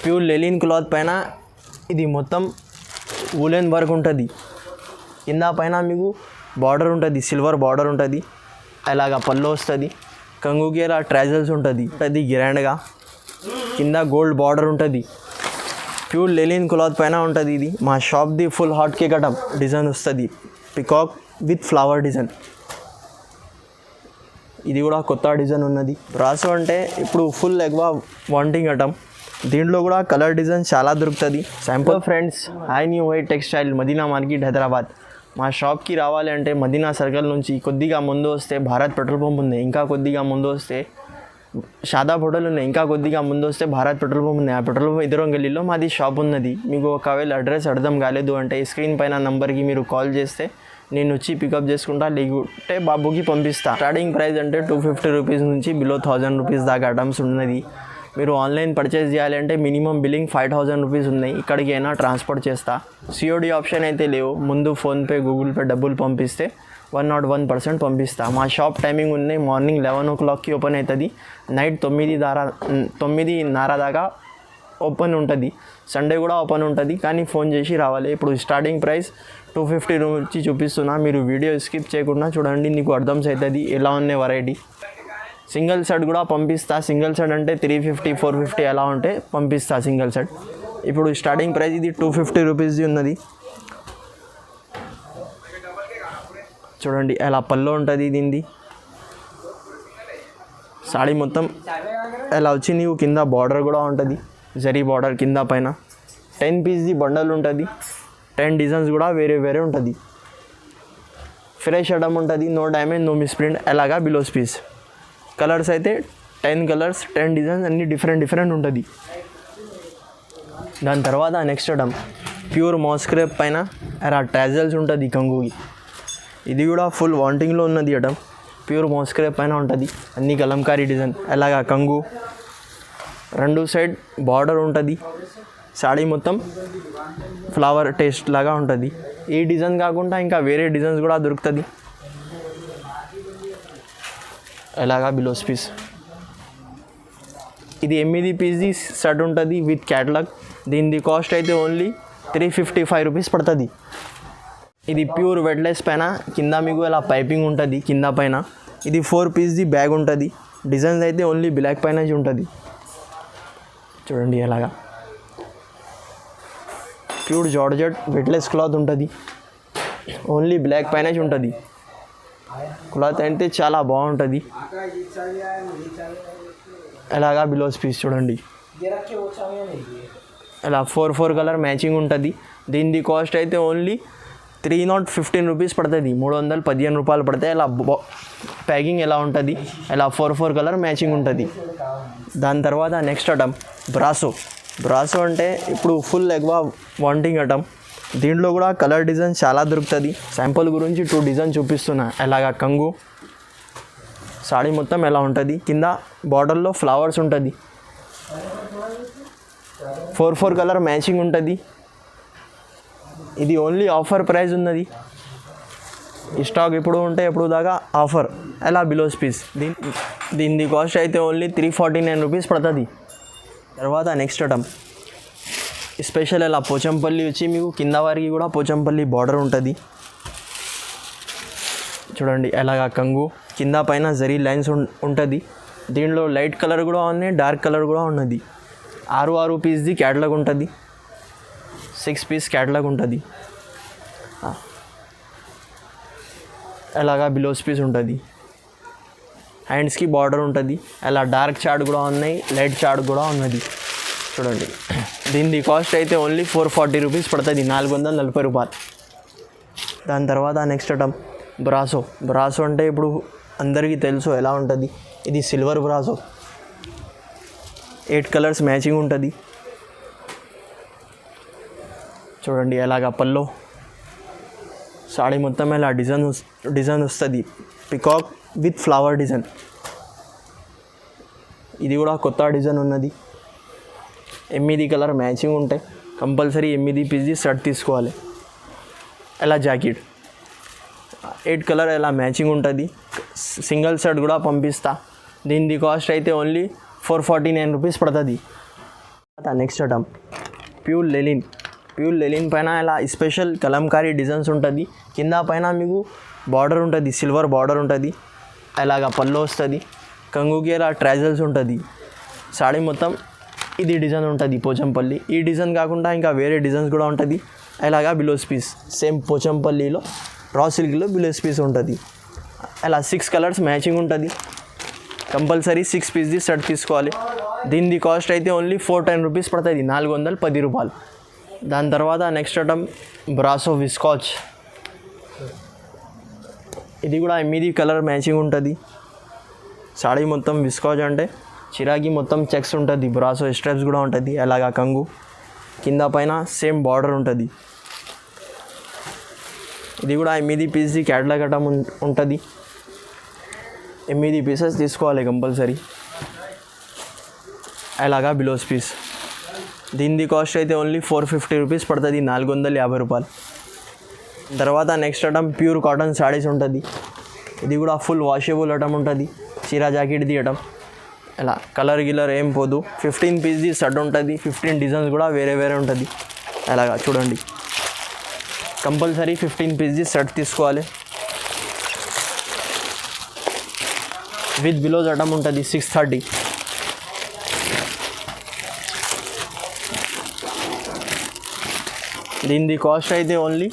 Pure linen cloth పైన ఇది మొత్తం వూలెన్ వర్క్ ఉంటుంది. కింద పైన మీకు బార్డర్ ఉంటుంది, సిల్వర్ బార్డర్ ఉంటుంది. అలాగా పళ్ళు వస్తుంది. కంగుకి ఇలా ట్రైజల్స్ ఉంటుంది గ్రాండ్గా. కింద గోల్డ్ బార్డర్ ఉంటుంది. ప్యూర్ లెలిన్ క్లాత్ పైన ఉంటుంది. ఇది మా షాప్ది full hot cake item design వస్తుంది. Peacock with flower design. ఇది కూడా కొత్త డిజైన్ ఉన్నది. బ్రాసో అంటే ఇప్పుడు ఫుల్ ఎక్కువ వాంటింగ్ ఐటమ్. దీంట్లో కూడా కలర్ డిజైన్ చాలా దొరుకుతుంది. Sample friends, hi new white textile Madina market Hyderabad. మా షాప్కి రావాలి అంటే మదీనా సర్కిల్ నుంచి కొద్దిగా ముందు వస్తే భారత్ పెట్రోల్ పంప్ ఉంది. ఇంకా కొద్దిగా ముందు వస్తే షాదాబ్ హోటల్ ఉన్నాయి. ఇంకా కొద్దిగా ముందు వస్తే భారత్ పెట్రోల్ పంప్ ఉంది. ఆ పెట్రోల్ పంప్ ఎదురు గల్లీలో మాది షాప్ ఉన్నది. మీకు ఒకవేళ అడ్రస్ అర్థం కాలేదు అంటే స్క్రీన్ పైన నంబర్కి మీరు కాల్ చేస్తే నేను వచ్చి పికప్ చేసుకుంటా, లేకుంటే బాబుకి పంపిస్తా. స్టార్టింగ్ ప్రైస్ అంటే 250 రూపీస్ నుంచి బిలో 1000 రూపీస్ దాకా ఐటమ్స్ ఉన్నది. మీరు ఆన్లైన్ పర్చేస్ చేయాలి అంటే మినిమం బిల్లింగ్ 5000 రూపీస్ ఉన్నాయి. ఇక్కడికి అయినా ట్రాన్స్పోర్ట్ చేస్తా. సిఓడి ఆప్షన్ అయితే లేవు. ముందు ఫోన్పే, గూగుల్ పే డబ్బులు పంపిస్తే 101% పంపిస్తా. మా షాప్ టైమింగ్ ఉన్నాయి. మార్నింగ్ 11 o'clockకి ఓపెన్ అవుతుంది. నైట్ 9:30 దాకా ఓపెన్ ఉంటుంది. సండే కూడా ఓపెన్ ఉంటుంది, కానీ ఫోన్ చేసి రావాలి. ఇప్పుడు స్టార్టింగ్ ప్రైస్ 250 నుంచి చూపిస్తున్నా. మీరు వీడియో స్కిప్ చేయకుండా చూడండి, నీకు అర్థం అవుతుంది ఎలా ఉన్నాయి వెరైటీ. సింగిల్ సెట్ కూడా పంపిస్తా. సింగిల్ సెట్ అంటే 350, 450 ఎలా ఉంటే పంపిస్తా సింగిల్ సెట్. ఇప్పుడు స్టార్టింగ్ ప్రైస్ ఇది 250 రూపీస్ది ఉన్నది. చూడండి ఎలా పళ్ళు ఉంటుంది దీనిది. సాడీ మొత్తం ఎలా వచ్చి నీవు కింద బార్డర్ కూడా ఉంటుంది. జరీ బార్డర్ కింద పైన 10 పీస్ది బండల్ ఉంటుంది. 10 డిజైన్స్ కూడా వేరే వేరే ఉంటుంది. ఫ్రెష్ ఐటమ్ ఉంటుంది. No damage, no misprint. అలాగా బిలోస్ పీస్. కలర్స్ అయితే 10 కలర్స్, 10 డిజైన్స్ అన్నీ డిఫరెంట్ ఉంటుంది. దాని తర్వాత నెక్స్ట్ ఐటమ్ ప్యూర్ మాస్క్రేప్ పైన అలా ట్రాజల్స్ ఉంటుంది కంగుకి. ఇది కూడా ఫుల్ వాంటింగ్లో ఉన్నది ఐటమ్. ప్యూర్ మాస్క్రేప్ పైన ఉంటుంది. అన్ని కలంకారీ డిజైన్. అలాగా కంగు 2 సైడ్ బార్డర్ ఉంటుంది. సాడీ మొత్తం ఫ్లవర్ టేస్ట్ లాగా ఉంటుంది. ఈ డిజైన్ కాకుండా ఇంకా వేరే డిజైన్స్ కూడా దొరుకుతుంది. అలాగా బిలోస్ పీస్. ఇది 8 పీస్ది సెట్ ఉంటుంది విత్ క్యాటలాగ్. దీని కాస్ట్ అయితే ఓన్లీ 355 రూపీస్ పడుతుంది. ఇది ప్యూర్ వెట్లెస్ పైన కింద మీకు ఇలా పైపింగ్ ఉంటుంది కింద పైన. ఇది 4 పీస్ది బ్యాగ్ ఉంటుంది. డిజైన్స్ అయితే ఓన్లీ బ్లాక్ పైన ఉంటుంది. చూడండి ఎలాగా ప్యూర్ జార్జెట్ వెట్లెస్ క్లాత్ ఉంటుంది. ఓన్లీ బ్లాక్ పైన ఉంటుంది. క్లాత్ అయితే చాలా బాగుంటుంది. ఎలాగా బిలోస్ పీస్ చూడండి. ఇలా 4 కలర్ మ్యాచింగ్ ఉంటుంది. దీని కాస్ట్ అయితే ఓన్లీ 315 రూపీస్ పడుతుంది. 315 రూపాయలు పడితే ఇలా ప్యాకింగ్ ఎలా ఉంటుంది. ఇలా 4 కలర్ మ్యాచింగ్ ఉంటుంది. దాని తర్వాత నెక్స్ట్ ఐటమ్ బ్రాసో అంటే ఇప్పుడు ఫుల్ ఎక్కువ వాంటింగ్ ఐటమ్. దీంట్లో కూడా కలర్ డిజైన్ చాలా దొరుకుతుంది. శాంపుల్ గురించి 2 డిజైన్ చూపిస్తున్నా. అలాగా కంగు సాడీ మొత్తం ఎలా ఉంటుంది. కింద బార్డర్లో ఫ్లవర్స్ ఉంటుంది. 4 కలర్ మ్యాచింగ్ ఉంటుంది. ఇది ఓన్లీ ఆఫర్ ప్రైస్ ఉన్నది. ఈ స్టాక్ ఇప్పుడు ఉంటే ఎప్పుడు దాకా ఆఫర్. ఎలా బిలోస్ పీస్. దీని కాస్ట్ అయితే ఓన్లీ 349 రూపీస్ పడుతుంది. తర్వాత నెక్స్ట్ ఐటమ్ స్పెషల్ ఇలా పోచంపల్లి వచ్చి మీకు కింద వారికి కూడా పోచంపల్లి బార్డర్ ఉంటుంది. చూడండి ఎలాగా కంగు కింద పైన జరీ లైన్స్ ఉంటుంది. దీంట్లో లైట్ కలర్ కూడా ఉన్నాయి, డార్క్ కలర్ కూడా ఉన్నది. 6 పీస్ది క్యాటలాగ్ ఉంటుంది. 6 పీస్ క్యాటలాగ్ ఉంటుంది. అలాగా బిలోస్ పీస్ ఉంటుంది. హ్యాండ్స్కి బార్డర్ ఉంటుంది. అలా డార్క్ చార్ట్ కూడా ఉన్నాయి, లైట్ చార్ట్ కూడా ఉన్నది. చూడండి దీని కాస్ట్ అయితే ఓన్లీ 440 రూపీస్ పడుతుంది. 440 రూపాయలు. దాని తర్వాత నెక్స్ట్ ఐటమ్ బ్రాసో అంటే ఇప్పుడు అందరికీ తెలుసు ఎలా ఉంటుంది. ఇది సిల్వర్ బ్రాసో. 8 కలర్స్ మ్యాచింగ్ ఉంటుంది. చూడండి ఎలాగా పల్లో సాడీ మొత్తం ఇలా డిజైన్ వస్తుంది. Peacock with flower design. ఇది కూడా కొత్త డిజైన్ ఉన్నది. 8 కలర్ మ్యాచింగ్ ఉంటాయి. కంపల్సరీ 8 పీస్ది షర్ట్ తీసుకోవాలి. ఎలా జాకెట్ 8 కలర్ ఎలా మ్యాచింగ్ ఉంటుంది. సింగిల్ షర్ట్ కూడా పంపిస్తా. దీని కాస్ట్ అయితే ఓన్లీ 449 రూపీస్ పడుతుంది. నెక్స్ట్ ఐటమ్ ప్యూర్ లెలిన్ పైన ఇలా స్పెషల్ కలంకారీ డిజైన్స్ ఉంటుంది. కింద పైన మీకు బార్డర్ ఉంటుంది, సిల్వర్ బార్డర్ ఉంటుంది, అలాగా పళ్ళు వస్తుంది, కంగుకి ఇలా ట్రైజల్స్ ఉంటుంది. సాడీ మొత్తం ఇది డిజైన్ ఉంటుంది పోచంపల్లి. ఈ డిజైన్ కాకుండా ఇంకా వేరే డిజైన్స్ కూడా ఉంటుంది. అలాగా బ్లౌజ్ పీస్ సేమ్ పోచంపల్లిలో రా సిల్క్లో బ్లౌజ్ పీస్ ఉంటుంది. అలా 6 కలర్స్ మ్యాచింగ్ ఉంటుంది. కంపల్సరీ 6 పీస్ది సెట్ తీసుకోవాలి. దీని కాస్ట్ అయితే ఓన్లీ 410 రూపీస్ పడుతుంది, 410 రూపాయలు. దాని తర్వాత నెక్స్ట్ ఐటమ్ బ్రాసో విస్కాచ్. ఇది కూడా 8 కలర్ మ్యాచింగ్ ఉంటుంది. సాడీ మొత్తం విస్కాచ్ అంటే చిరాకి మొత్తం చెక్స్ ఉంటుంది, బ్రాసో స్ట్రైప్స్ కూడా ఉంటుంది, అలాగా కంగు కింద పైన సేమ్ బార్డర్ ఉంటుంది. ఇది కూడా 8 పీస్ది క్యాట్లాగ్ ఐటమ్ ఉంటుంది. 8 పీసెస్ తీసుకోవాలి కంపల్సరీ. అలాగా బ్లౌజ్ పీస్. దీని కాస్ట్ అయితే ఓన్లీ 450 రూపీస్ పడుతుంది, 450 రూపాయలు. తర్వాత next item pure cotton saris ఉంటుంది. ఇది కూడా ఫుల్ వాషబుల్ ఐటమ్ ఉంటుంది, చీరా జాకెట్ది ఐటమ్. అలా కలర్ గిలర్ ఏం పోదు. 15 పీస్ది సెట్ ఉంటుంది, 15 డిజైన్స్ కూడా వేరే వేరే ఉంటుంది. అలాగా చూడండి, కంపల్సరీ 15 పీస్ది సెట్ తీసుకోవాలి. విత్ బ్లౌజ్ ఐటమ్ ఉంటుంది 630. దీని కాస్ట్ అయితే ఓన్లీ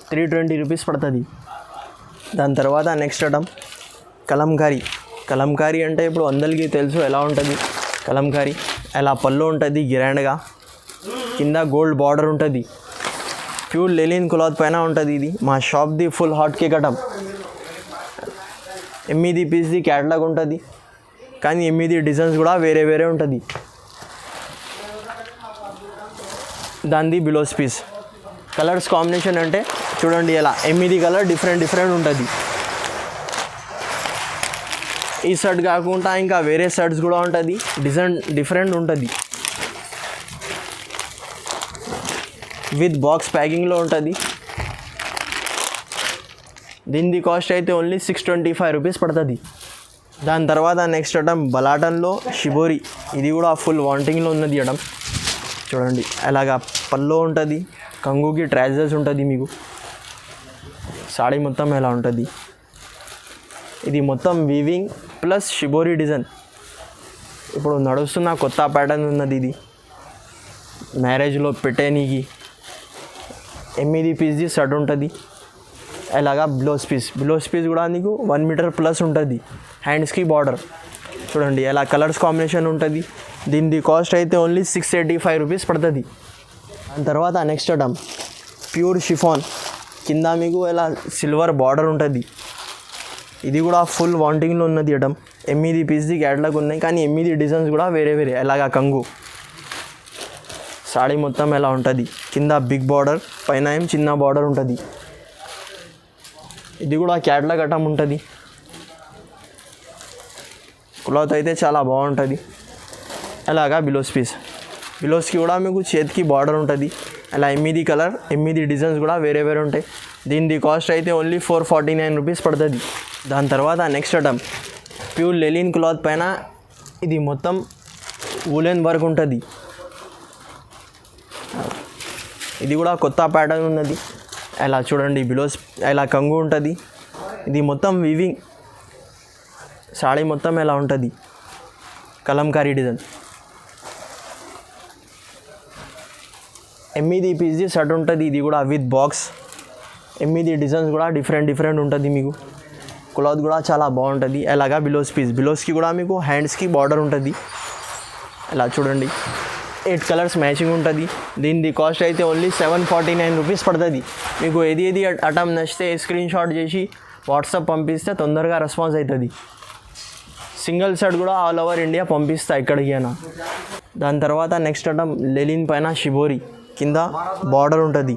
320 రూపీస్ పడుతుంది. దాని తర్వాత నెక్స్ట్ ఐటమ్ కలంకారీ అంటే ఇప్పుడు అందరికీ తెలుసు ఎలా ఉంటుంది కలంకారీ. అలా పళ్ళు ఉంటుంది గ్రాండ్గా, కింద గోల్డ్ బార్డర్ ఉంటుంది, ప్యూర్ లెలిన్ క్లాత్ పైన ఉంటుంది. ఇది మా షాప్ది ఫుల్ హాట్ కేక్ ఐటమ్. 8 పీస్ది క్యాటలాగ్ ఉంటుంది, కానీ 8 డిజైన్స్ కూడా వేరే వేరే ఉంటుంది. దానిది బ్లౌజ్ పీస్. కలర్స్ కాంబినేషన్ అంటే చూడండి, ఎలా 8 కలర్ డిఫరెంట్ ఉంటుంది. ఈ షర్ట్ కాకుండా ఇంకా వేరే షర్ట్స్ కూడా ఉంటుంది, డిజైన్ డిఫరెంట్ ఉంటుంది. విత్ బాక్స్ ప్యాకింగ్లో ఉంటుంది. దీని కాస్ట్ అయితే ఓన్లీ 625 రూపీస్ పడుతుంది. దాని తర్వాత నెక్స్ట్ ఐటమ్ బలాటన్లో షిబోరి. ఇది కూడా ఫుల్ వాంటింగ్లో ఉన్నది ఐటమ్. చూడండి, అలాగా పల్లో ఉంటుంది, కంగుకి ట్రైజల్స్ ఉంటుంది. మీకు సాడీ మొత్తం ఎలా ఉంటుంది. ఇది మొత్తం వీవింగ్ ప్లస్ షిబోరి డిజైన్. ఇప్పుడు నడుస్తున్న కొత్త ప్యాటర్న్ ఉన్నది. ఇది మ్యారేజ్లో పెట్టేనికి 8 పీస్ది సెట్ ఉంటుంది. అలాగా బ్లౌజ్ పీస్ కూడా నీకు 1 మీటర్ ప్లస్ ఉంటుంది. హ్యాండ్స్కి బార్డర్ చూడండి, ఎలా కలర్స్ కాంబినేషన్ ఉంటుంది. దీని కాస్ట్ అయితే ఓన్లీ 685 రూపీస్ పడుతుంది. దాని తర్వాత నెక్స్ట్ ఐటమ్ ప్యూర్ షిఫాన్. కింద మీకు ఇలా సిల్వర్ బార్డర్ ఉంటుంది. ఇది కూడా ఫుల్ వాంటింగ్లో ఉన్నది ఐటమ్. 8 పీస్ది క్యాటలాగ్ ఉన్నాయి, కానీ 8 డిజైన్స్ కూడా వేరే వేరే. అలాగా కంగు సాడీ మొత్తం ఎలా ఉంటుంది. కింద బిగ్ బార్డర్, పైన ఏం చిన్న బార్డర్ ఉంటుంది. ఇది కూడా క్యాటలాగ్ ఐటమ్ ఉంటుంది. క్లాత్ అయితే చాలా బాగుంటుంది. అలాగా బ్లౌజ్కి కూడా మీకు చేతికి బార్డర్ ఉంటుంది. అలా 8 కలర్ 8 డిజైన్స్ కూడా వేరే వేరే ఉంటాయి. దీని కాస్ట్ అయితే ఓన్లీ 449 రూపీస్ పడుతుంది. దాని తర్వాత next item pure linen cloth పైన ఇది మొత్తం వూలెన్ వర్క్ ఉంటుంది. ఇది కూడా కొత్త ప్యాటర్న్ ఉన్నది. అలా చూడండి, బ్లౌజ్ ఇలా కంగు ఉంటుంది. ఇది మొత్తం వీవింగ్. సాడీ మొత్తం ఎలా ఉంటుంది, కలంకారీ డిజైన్. 8 పీస్ది సెట్ ఉంటుంది. ఇది కూడా విత్ బాక్స్. 8 డిజైన్స్ కూడా డిఫరెంట్ ఉంటుంది. మీకు క్లాత్ కూడా చాలా బాగుంటుంది. అలాగా బ్లౌజ్కి కూడా మీకు హ్యాండ్స్కి బార్డర్ ఉంటుంది. అలా చూడండి, 8 కలర్స్ మ్యాచింగ్ ఉంటుంది. దీని కాస్ట్ అయితే ఓన్లీ 749 రూపీస్ పడుతుంది. మీకు ఏది ఐటమ్ నచ్చితే స్క్రీన్ షాట్ చేసి వాట్సాప్ పంపిస్తే తొందరగా రెస్పాన్స్ అవుతుంది. సింగిల్ సెట్ కూడా ఆల్ ఓవర్ ఇండియా పంపిస్తా ఎక్కడికి అయినా. దాని తర్వాత నెక్స్ట్ ఐటమ్ లెలిన్ పైన షిబోరి. కింద బార్డర్ ఉంటుంది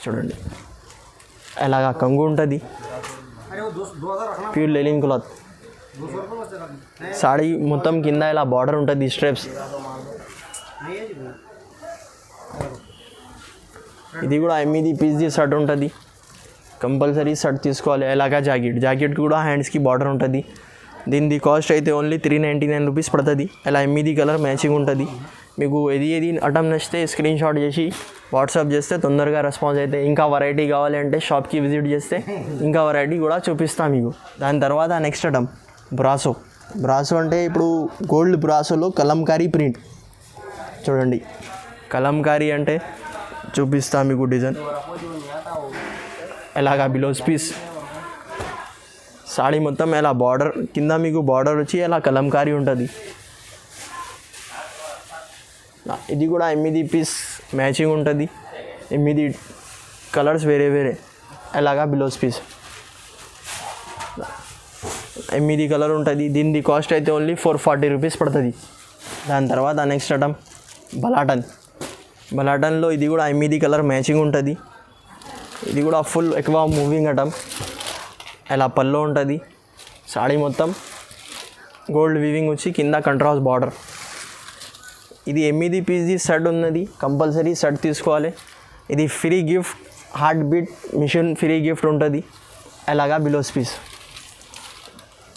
చూడండి, అలాగా కంగు ఉంటుంది. Pure linen cloth. సాడీ మొత్తం కింద ఇలా బార్డర్ ఉంటుంది, స్ట్రైప్స్. ఇది కూడా 8 పీస్ది షర్ట్ ఉంటుంది. కంపల్సరీ షర్ట్ తీసుకోవాలి. అలాగా జాకెట్ కూడా హ్యాండ్స్కి బార్డర్ ఉంటుంది. దీని కాస్ట్ అయితే ఓన్లీ 399 రూపీస్ పడుతుంది. అలా 8 కలర్ మ్యాచింగ్ ఉంటుంది. మీకు ఏది ఐటమ్ నచ్చితే స్క్రీన్ షాట్ చేసి వాట్సాప్ చేస్తే తొందరగా రెస్పాన్స్ అయితే, ఇంకా వెరైటీ కావాలి అంటే షాప్కి విజిట్ చేస్తే ఇంకా వెరైటీ కూడా చూపిస్తాను మీకు. దాని తర్వాత నెక్స్ట్ ఐటమ్ బ్రాసో అంటే ఇప్పుడు గోల్డ్ బ్రాసోలో కలంకారీ ప్రింట్ చూడండి. కలంకారీ అంటే చూపిస్తా మీకు డిజైన్. ఎలాగా బ్లౌజ్ పీస్ సాడీ మొత్తం ఎలా బార్డర్ కింద మీకు బార్డర్ వచ్చి ఎలా కలంకారీ ఉంటుంది. ఇది కూడా 8 పీస్ మ్యాచింగ్ ఉంటుంది. 8 కలర్స్ వేరే ఎలాగా బ్లౌజ్ పీస్ 8 కలర్ ఉంటుంది. దీని కాస్ట్ అయితే ఓన్లీ 440 రూపీస్ పడుతుంది. దాని తర్వాత నెక్స్ట్ ఐటమ్ బలాటన్లో ఇది కూడా 8 కలర్ మ్యాచింగ్ ఉంటుంది. ఇది కూడా ఫుల్ ఎక్కువ మూవింగ్ ఐటమ్. ఎలా పల్లో ఉంటుంది. సాడీ మొత్తం గోల్డ్ వీవింగ్ వచ్చి కింద కంట్రాస్ట్ బార్డర్. ఇది 8 పీస్ సెట్ ఉన్నది. కంపల్సరీ సెట్ తీసుకోవాలి. ఇది free gift, heart beat machine free gift ఉంటుంది. అలాగా బ్లౌజ్ పీస్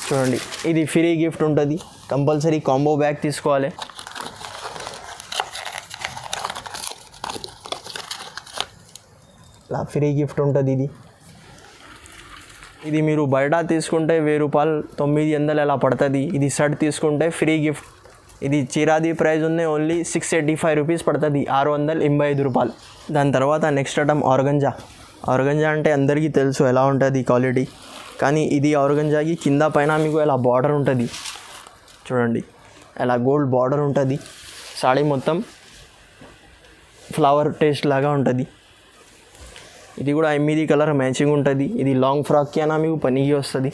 చూడండి. ఇది ఫ్రీ గిఫ్ట్ ఉంటుంది. కంపల్సరీ కాంబో బ్యాగ్ తీసుకోవాలి. ఇలా ఫ్రీ గిఫ్ట్ ఉంటుంది. ఇది మీరు బయట తీసుకుంటే 1000 రూపాయలు 900 అలా పడుతుంది. ఇది సెట్ తీసుకుంటే ఫ్రీ గిఫ్ట్. ఇది చీరాది ప్రైస్ ఉంది ఓన్లీ 685 రూపీస్ పడుతుంది, 685 రూపాయలు. దాని తర్వాత నెక్స్ట్ ఐటమ్ ఆర్గంజా అంటే అందరికీ తెలుసు ఎలా ఉంటుంది క్వాలిటీ. కానీ ఇది ఆర్గంజాకి కింద పైన మీకు ఎలా బార్డర్ ఉంటుంది చూడండి. ఎలా గోల్డ్ బార్డర్ ఉంటుంది. సాడీ మొత్తం ఫ్లవర్ టేస్ట్ లాగా ఉంటుంది. ఇది కూడా 8 కలర్ మ్యాచింగ్ ఉంటుంది. ఇది లాంగ్ ఫ్రాక్కి అయినా మీకు పనికి వస్తుంది.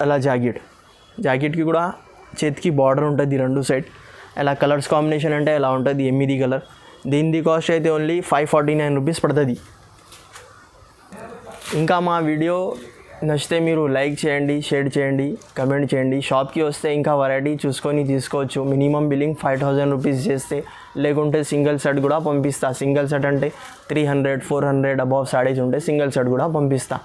అలా జాకెట్కి కూడా చేతికి బార్డర్ ఉంటుంది 2 సైడ్. అలా కలర్స్ కాంబినేషన్ అంటే ఎలా ఉంటుంది 8 కలర్. దీని కాస్ట్ అయితే ఓన్లీ 549 రూపీస్ పడుతుంది. ఇంకా మా వీడియో నచ్చితే మీరు లైక్ చేయండి, షేర్ చేయండి, కమెంట్ చేయండి. షాప్కి వస్తే ఇంకా వెరైటీ చూసుకొని తీసుకోవచ్చు. మినిమం బిల్లింగ్ 5000 రూపీస్ చేస్తే, లేకుంటే సింగిల్ సెట్ కూడా పంపిస్తా. సింగిల్ సెట్ అంటే 300 400 అబౌవ్ సాడీస్ ఉంటే సింగిల్ సెట్ కూడా పంపిస్తా.